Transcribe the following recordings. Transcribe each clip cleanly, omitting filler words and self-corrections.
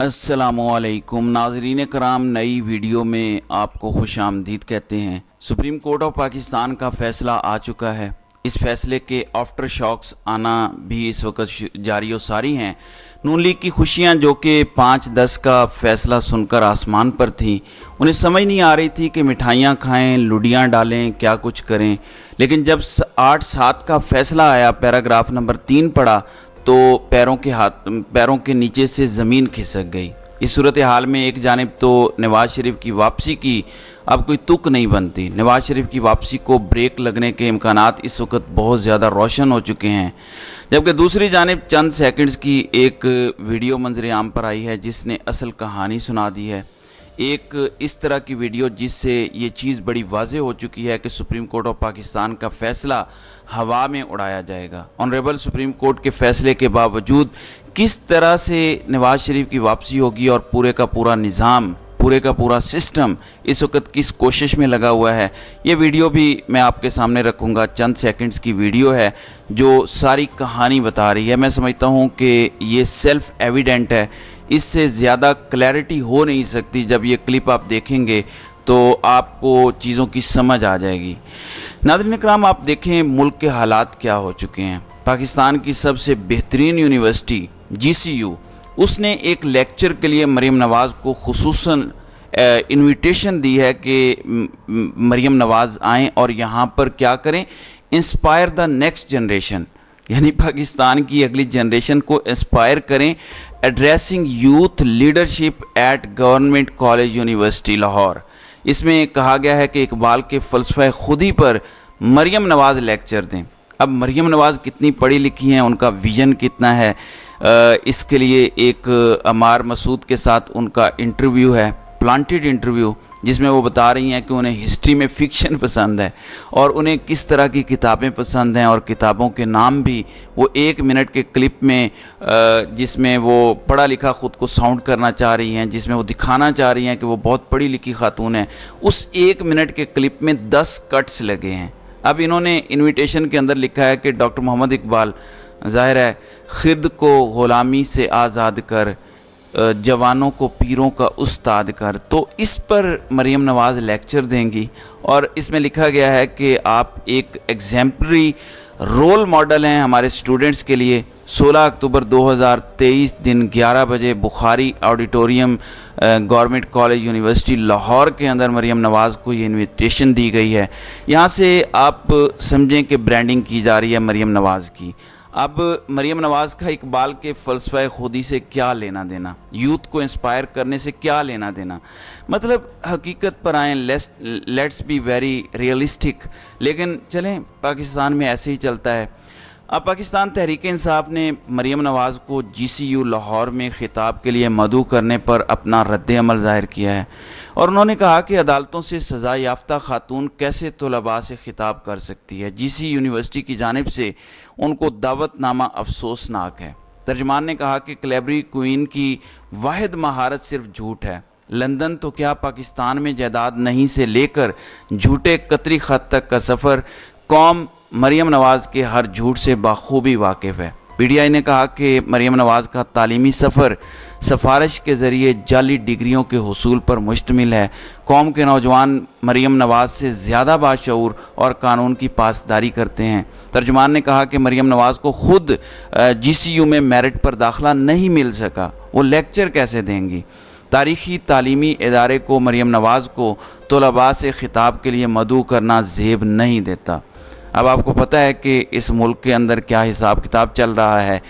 अस्सलामुअलैकुम नाज़रीन कराम, नई वीडियो में आपको खुश आमदीद कहते हैं। सुप्रीम कोर्ट ऑफ पाकिस्तान का फ़ैसला आ चुका है। इस फ़ैसले के आफ्टर शॉक्स आना भी इस वक्त जारी व सारी हैं। नून लीग की खुशियां जो कि 5-10 का फ़ैसला सुनकर आसमान पर थीं, उन्हें समझ नहीं आ रही थी कि मिठाइयाँ खाएं, लुडियाँ डालें, क्या कुछ करें। लेकिन जब 8-7 का फ़ैसला आया, पैराग्राफ नंबर 3 पढ़ा तो पैरों के नीचे से ज़मीन खिसक गई। इस सूरत हाल में एक जानिब तो नवाज़ शरीफ की वापसी की अब कोई तुक नहीं बनती। नवाज़ शरीफ की वापसी को ब्रेक लगने के इम्कानात इस वक्त बहुत ज़्यादा रोशन हो चुके हैं, जबकि दूसरी जानिब चंद सेकंड्स की एक वीडियो मंजर आम पर आई है जिसने असल कहानी सुना दी है। एक इस तरह की वीडियो जिससे ये चीज़ बड़ी वाज़ेह हो चुकी है कि सुप्रीम कोर्ट ऑफ पाकिस्तान का फ़ैसला हवा में उड़ाया जाएगा। ऑनरेबल सुप्रीम कोर्ट के फ़ैसले के बावजूद किस तरह से नवाज़ शरीफ की वापसी होगी और पूरे का पूरा निज़ाम, पूरे का पूरा सिस्टम इस वक्त किस कोशिश में लगा हुआ है, ये वीडियो भी मैं आपके सामने रखूँगा। चंद सेकंड्स की वीडियो है जो सारी कहानी बता रही है। मैं समझता हूँ कि ये सेल्फ़ एविडेंट है, इससे ज़्यादा क्लैरिटी हो नहीं सकती। जब ये क्लिप आप देखेंगे तो आपको चीज़ों की समझ आ जाएगी। नाज़रीन इकराम, आप देखें मुल्क के हालात क्या हो चुके हैं। पाकिस्तान की सबसे बेहतरीन यूनिवर्सिटी GCU, उसने एक लेक्चर के लिए मरीम नवाज़ को खुसूसन इनविटेशन दी है कि मरीम नवाज़ आएँ और यहाँ पर क्या करें, इंस्पायर द नेक्स्ट जनरेशन, यानी पाकिस्तान की अगली जनरेशन को इंस्पायर करें। Addressing youth leadership eight government college university Lahore, इसमें कहा गया है कि इकबाल के फ़लसफ़े खुदी पर मरीम नवाज़ लेक्चर दें। अब मरीम नवाज़ कितनी पढ़ी लिखी हैं, उनका विज़न कितना है, इसके लिए एक अमार मसूद के साथ उनका इंटरव्यू है, प्लांटेड इंटरव्यू, जिसमें वो बता रही हैं कि उन्हें हिस्ट्री में फ़िक्शन पसंद है और उन्हें किस तरह की किताबें पसंद हैं, और किताबों के नाम भी वो 1 मिनट के क्लिप में जिसमें वो पढ़ा लिखा ख़ुद को साउंड करना चाह रही हैं, जिसमें वो दिखाना चाह रही हैं कि वो बहुत पढ़ी लिखी खातून है, उस 1 मिनट के क्लिप में 10 कट्स लगे हैं। अब इन्होंने इन्विटेशन के अंदर लिखा है कि डॉक्टर मोहम्मद इकबाल, ज़ाहिर है, ख़ुद को ग़ुलामी से आज़ाद कर, जवानों को पीरों का उस्ताद कर। तो इस पर मरीम नवाज़ लेक्चर देंगी और इसमें लिखा गया है कि आप एक एग्जाम्पलरी रोल मॉडल हैं हमारे स्टूडेंट्स के लिए। 16 अक्टूबर 2023 दिन 11 बजे Bukhari auditorium government college university Lahore के अंदर मरीम नवाज़ को ये इनविटेशन दी गई है। यहाँ से आप समझें कि ब्रांडिंग की जा रही है मरीम नवाज़ की। अब मरीम नवाज़ का इकबाल के फ़लसफ़े खुदी से क्या लेना देना, यूथ को इंस्पायर करने से क्या लेना देना। मतलब हकीकत पर आएँ, लेट्स बी वेरी रियलिस्टिक। लेकिन चलें, पाकिस्तान में ऐसे ही चलता है। अब पाकिस्तान तहरीक इंसाफ ने मरीम नवाज़ को GCU लाहौर में ख़िताब के लिए मदऊ करने पर अपना रद्द अमल ज़ाहिर किया है और उन्होंने कहा कि अदालतों से सज़ा याफ्ता खातून कैसे तलबा से ख़िताब कर सकती है। GC यूनिवर्सिटी की जानिब से उनको दावतनामा अफसोसनाक है। तर्जमान ने कहा कि क्लेबरी क्वीन की वाहिद महारत सिर्फ झूठ है। लंदन तो क्या, पाकिस्तान में जायदाद नहीं से लेकर झूठे कतरी ख़त तक का सफ़र कौम मरीम नवाज़ के हर झूठ से बाखूबी वाकिफ़ है। PTI ने कहा कि मरीम नवाज़ का तालीमी सफ़र सफारिश के ज़रिए जाली डिग्रियों के हुसूल पर मुश्तमिल है। कौम के नौजवान मरीम नवाज़ से ज़्यादा बाशऊर और कानून की पासदारी करते हैं। तर्जुमान ने कहा कि मरीम नवाज़ को ख़ुद GCU में मेरिट पर दाखिला नहीं मिल सका, वो लेक्चर कैसे देंगी। तारीख़ी तालीमी इदारे को मरीम नवाज़ को तलबा से ख़िताब के लिए मदऊ करना ज़ेब नहीं देता। अब आपको पता है कि इस मुल्क के अंदर क्या हिसाब किताब चल रहा है।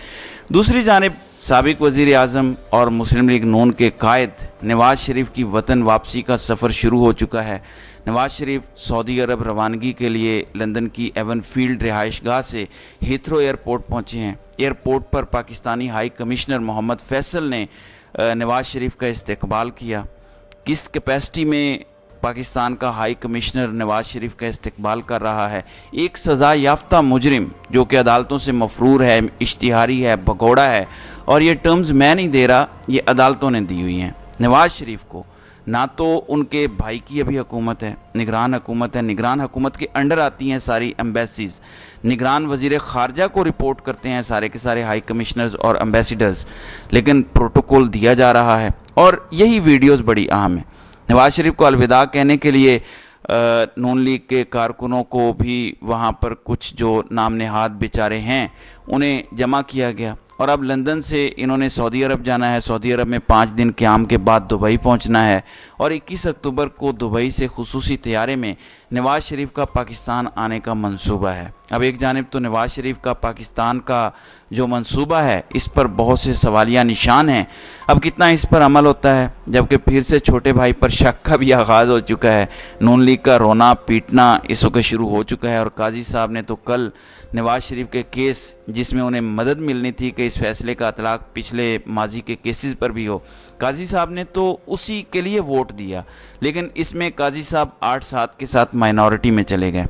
दूसरी जानिब साबिक़ वज़ीर आज़म और मुस्लिम लीग नून के कायद नवाज़ शरीफ की वतन वापसी का सफ़र शुरू हो चुका है। नवाज़ शरीफ सऊदी अरब रवानगी के लिए लंदन की एवन फील्ड रिहाइशगाह से हीथ्रो एयरपोर्ट पहुँचे हैं। एयरपोर्ट पर पाकिस्तानी हाई कमिश्नर मोहम्मद फैसल ने नवाज़ शरीफ का इस्तकबाल किया। किस कैपेसिटी में पाकिस्तान का हाई कमिश्नर नवाज़ शरीफ का इस्तकबाल कर रहा है? एक सज़ा याफ्ता मुजरिम जो कि अदालतों से मफरूर है, इश्तिहारी है, भगोड़ा है, और ये टर्म्स मैं नहीं दे रहा, ये अदालतों ने दी हुई हैं। नवाज़ शरीफ को ना तो उनके भाई की अभी हुकूमत है, निगरान हुकूमत है, निगरान हुकूमत के अंडर आती हैं सारी एम्बेसीज़, निगरान वज़ीर ख़ारजा को रिपोर्ट करते हैं सारे के सारे हाई कमिश्नर्स और एम्बेसडर्स, लेकिन प्रोटोकॉल दिया जा रहा है। और यही वीडियोस बड़ी अहम है। नवाज़ शरीफ को अलविदा कहने के लिए नून लीग के कारकुनों को भी वहाँ पर कुछ जो नाम नहाद बेचारे हैं उन्हें जमा किया गया, और अब लंदन से इन्होंने सऊदी अरब जाना है। सऊदी अरब में 5 दिन क़याम के बाद दुबई पहुंचना है, और 21 अक्टूबर को दुबई से खुसूसी तैयारे में नवाज़ शरीफ का पाकिस्तान आने का मंसूबा है। अब एक जानिब तो नवाज़ शरीफ का पाकिस्तान का जो मंसूबा है इस पर बहुत से सवालिया निशान हैं। अब कितना इस पर अमल होता है, जबकि फिर से छोटे भाई पर शक का भी आगाज़ हो चुका है। नून लीग का रोना पीटना इस वक्त शुरू हो चुका है, और काजी साहब ने तो कल नवाज़ शरीफ के केस जिसमें उन्हें मदद मिलनी थी कि इस फैसले का इतलाक़ पिछले माजी के केसेस पर भी हो, काजी साहब ने तो उसी के लिए वोट दिया, लेकिन इसमें काजी साहब 8-7 के साथ माइनॉरिटी में चले गए।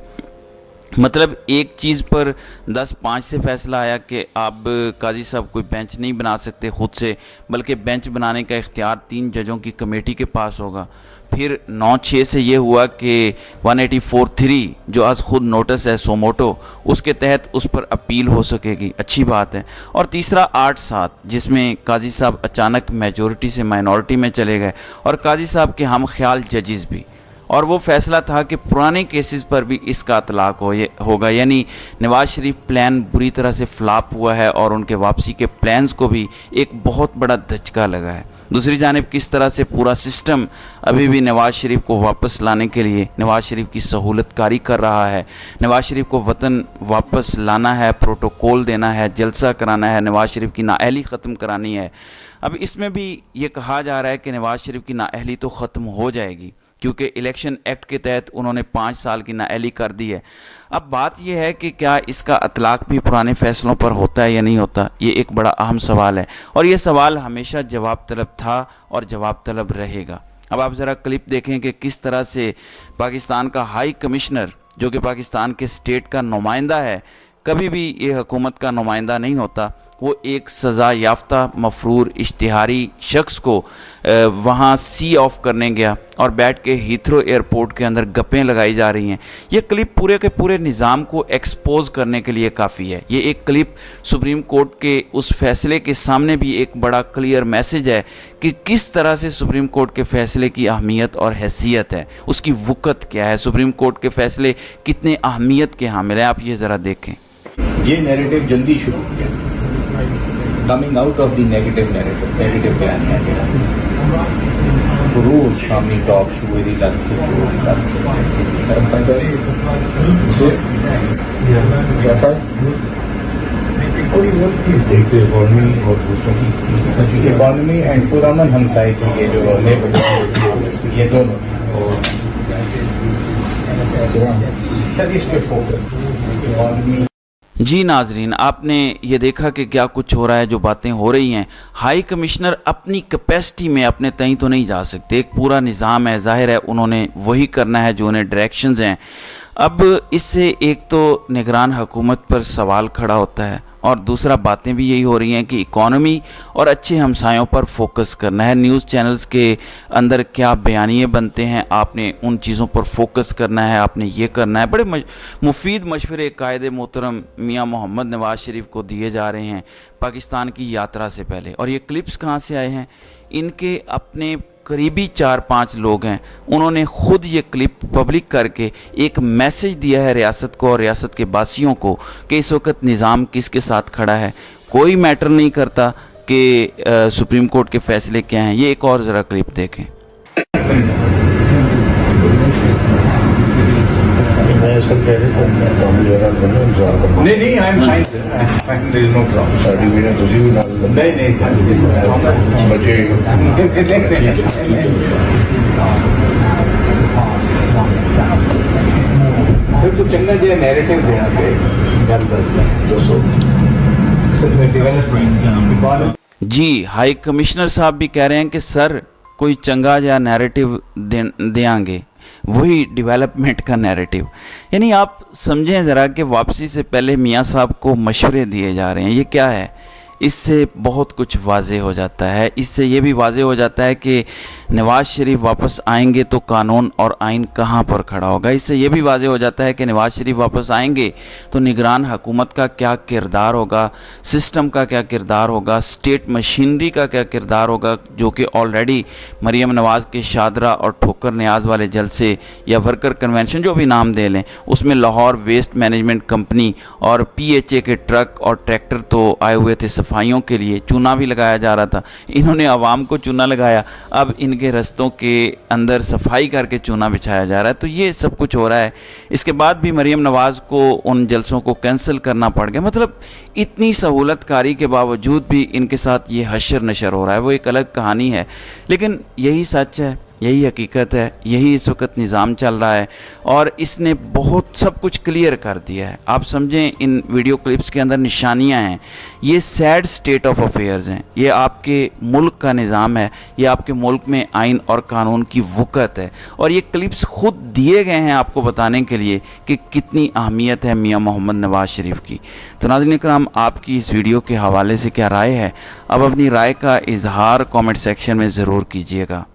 मतलब एक चीज़ पर 10-5 से फैसला आया कि अब काजी साहब कोई बेंच नहीं बना सकते ख़ुद से, बल्कि बेंच बनाने का इख्तियार 3 जजों की कमेटी के पास होगा। फिर 9-6 से ये हुआ कि 184(3) जो आज ख़ुद नोटिस है सोमोटो, उसके तहत उस पर अपील हो सकेगी, अच्छी बात है। और तीसरा 8-7 जिसमें काजी साहब अचानक मेजॉरिटी से माइनॉरिटी में चले गए, और काजी साहब के हम ख्याल जजेस भी, और वो फैसला था कि पुराने केसेस पर भी इसका इतलाक़ होगा। यानी नवाज़ शरीफ प्लान बुरी तरह से फ्लॉप हुआ है, और उनके वापसी के प्लान्स को भी एक बहुत बड़ा धचका लगा है। दूसरी जानिब किस तरह से पूरा सिस्टम अभी भी नवाज़ शरीफ को वापस लाने के लिए नवाज़ शरीफ की सहूलतकारी कर रहा है। नवाज़ शरीफ को वतन वापस लाना है, प्रोटोकॉल देना है, जलसा कराना है, नवाज़ शरीफ की नाअहली ख़त्म करानी है। अब इसमें भी ये कहा जा रहा है कि नवाज़ शरीफ की नाअहली तो ख़त्म हो जाएगी, क्योंकि इलेक्शन एक्ट के तहत उन्होंने 5 साल की नाअहली कर दी है। अब बात यह है कि क्या इसका इतलाक़ भी पुराने फ़ैसलों पर होता है या नहीं होता, ये एक बड़ा अहम सवाल है, और ये सवाल हमेशा जवाब तलब था और जवाब तलब रहेगा। अब आप ज़रा क्लिप देखें कि किस तरह से पाकिस्तान का हाई कमिश्नर, जो कि पाकिस्तान के स्टेट का नुमाइंदा है, कभी भी ये हुकूमत का नुमाइंदा नहीं होता, वो एक सज़ा याफ्ता मफरूर इश्तिहारी शख्स को वहाँ सी ऑफ करने गया, और बैठ के हीथ्रो एयरपोर्ट के अंदर गप्पें लगाई जा रही हैं। ये क्लिप पूरे के पूरे निज़ाम को एक्सपोज करने के लिए काफ़ी है। ये एक क्लिप सुप्रीम कोर्ट के उस फैसले के सामने भी एक बड़ा क्लियर मैसेज है कि किस तरह से सुप्रीम कोर्ट के फ़ैसले की अहमियत और हैसियत है, उसकी वक़्त क्या है, सुप्रीम कोर्ट के फ़ैसले कितने अहमियत के हामिल हैं। आप ये ज़रा देखें। ये नैरेटिव जल्दी शुरू किया, coming out of the negative बयान रोज शामी टॉक शुरू इकॉनमी एंड पुरामन हमसाई की ये जो ये दोनों सर इस पे फोकस इकॉनमी। जी नाजरीन, आपने ये देखा कि क्या कुछ हो रहा है, जो बातें हो रही हैं। हाई कमिश्नर अपनी कैपेसिटी में अपने तय तो नहीं जा सकते, एक पूरा निज़ाम है, ज़ाहिर है उन्होंने वही करना है जो उन्हें डायरेक्शंस हैं। अब इससे एक तो निगरान हुकूमत पर सवाल खड़ा होता है, और दूसरा बातें भी यही हो रही हैं कि इकॉनमी और अच्छे हमसायों पर फोकस करना है। न्यूज़ चैनल्स के अंदर क्या बयानिए बनते हैं, आपने उन चीज़ों पर फोकस करना है, आपने ये करना है। बड़े मुफीद मशवरे कायदे मोहतरम मियाँ मोहम्मद नवाज़ शरीफ को दिए जा रहे हैं पाकिस्तान की यात्रा से पहले। और ये क्लिप्स कहाँ से आए हैं? इनके अपने करीबी 4-5 लोग हैं, उन्होंने ख़ुद ये क्लिप पब्लिक करके एक मैसेज दिया है रियासत को और रियासत के बासियों को कि इस वक्त निज़ाम किसके साथ खड़ा है। कोई मैटर नहीं करता कि सुप्रीम कोर्ट के फ़ैसले क्या हैं। ये एक और ज़रा क्लिप देखें। नहीं I am fine sir, I am fine, there is no problem. नहीं सर बच्चे सर तो चंगा जो नैरेटिव देना जी, हाई कमिश्नर साहब भी कह रहे हैं कि सर कोई चंगा या नैरेटिव देंगे, वही डेवलपमेंट का नैरेटिव। यानी आप समझें ज़रा कि वापसी से पहले मियाँ साहब को मशवरे दिए जा रहे हैं। ये क्या है? इससे बहुत कुछ वाज़े हो जाता है। इससे ये भी वाज़े हो जाता है कि नवाज शरीफ वापस आएंगे तो कानून और आइन कहाँ पर खड़ा होगा। इससे ये भी वाज़ेह हो जाता है कि नवाज शरीफ वापस आएंगे तो निगरान हुकूमत का क्या किरदार होगा, सिस्टम का क्या किरदार होगा, स्टेट मशीनरी का क्या किरदार होगा, जो कि ऑलरेडी मरीम नवाज़ के शादरा और ठोकर न्याज वाले जलसे या वर्कर कन्वेंशन जो भी नाम दे लें, उसमें लाहौर वेस्ट मैनेजमेंट कंपनी और PHA के ट्रक और ट्रैक्टर तो आए हुए थे सफाइयों के लिए, चूना भी लगाया जा रहा था। इन्होंने आवाम को चूना लगाया, अब इनके रस्तों के अंदर सफाई करके चूना बिछाया जा रहा है। तो ये सब कुछ हो रहा है। इसके बाद भी मरीम नवाज़ को उन जलसों को कैंसिल करना पड़ गया। मतलब इतनी सहूलतकारी के बावजूद भी इनके साथ ये हशर नशर हो रहा है, वो एक अलग कहानी है। लेकिन यही सच है, यही हकीकत है, यही इस वक्त निज़ाम चल रहा है और इसने बहुत सब कुछ क्लियर कर दिया है। आप समझें, इन वीडियो क्लिप्स के अंदर निशानियां हैं, ये सैड स्टेट ऑफ अफेयर्स हैं, ये आपके मुल्क का निज़ाम है, ये आपके मुल्क में आइन और कानून की वक़्त है। और ये क्लिप्स खुद दिए गए हैं आपको बताने के लिए कि कितनी अहमियत है मियाँ मोहम्मद नवाज़ शरीफ की। तो नाज़रीन इकराम, आपकी इस वीडियो के हवाले से क्या राय है? अब अपनी राय का इजहार कमेंट सेक्शन में ज़रूर कीजिएगा।